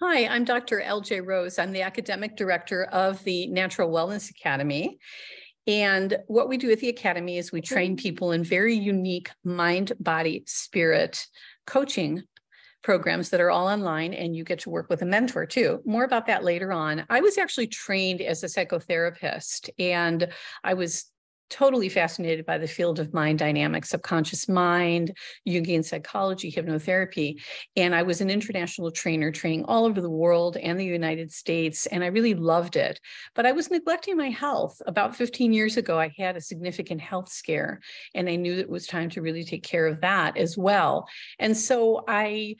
Hi, I'm Dr. LJ Rose. I'm the academic director of the Natural Wellness Academy. And what we do at the Academy is we train people in very unique mind, body, spirit coaching programs that are all online, and you get to work with a mentor too. More about that later on. I was actually trained as a psychotherapist, and I was totally fascinated by the field of mind dynamics, subconscious mind, Jungian psychology, hypnotherapy. And I was an international trainer training all over the world and the United States, and I really loved it. But I was neglecting my health. About 15 years ago, I had a significant health scare, and I knew that it was time to really take care of that as well. And so I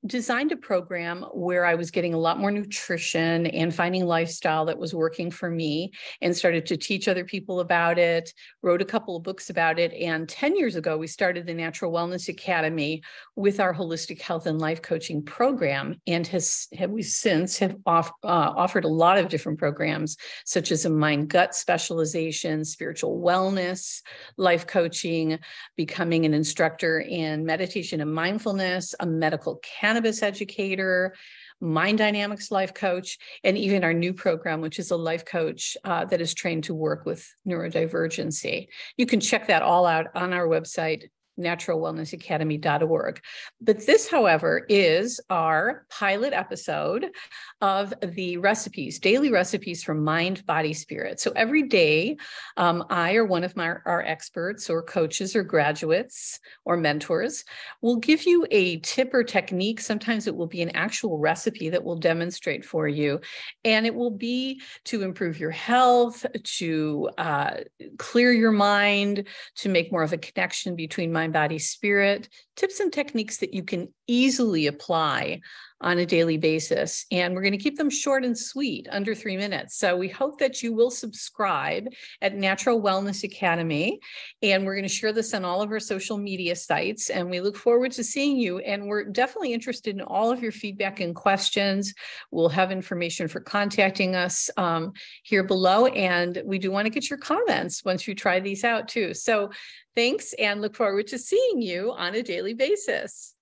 designed a program where I was getting a lot more nutrition and finding lifestyle that was working for me, and started to teach other people about it, wrote a couple of books about it. And 10 years ago, we started the Natural Wellness Academy with our holistic health and life coaching program, and we since have offered a lot of different programs, such as a mind-gut specialization, spiritual wellness, life coaching, becoming an instructor in meditation and mindfulness, a medical cannabis educator, mind dynamics life coach, and even our new program, which is a life coach that is trained to work with neurodivergency. You can check that all out on our website, naturalwellnessacademy.org. But this, however, is our pilot episode of the recipes, daily recipes for mind, body, spirit. So every day, I or one of our experts or coaches or graduates or mentors will give you a tip or technique. Sometimes it will be an actual recipe that will demonstrate for you. And it will be to improve your health, to clear your mind, to make more of a connection between mind, body, spirit, tips and techniques that you can easily apply on a daily basis. And we're going to keep them short and sweet, under 3 minutes. So we hope that you will subscribe at Natural Wellness Academy. And we're going to share this on all of our social media sites. And we look forward to seeing you. And we're definitely interested in all of your feedback and questions. We'll have information for contacting us here below. And we do want to get your comments once you try these out too. So thanks, and look forward to seeing you on a daily basis.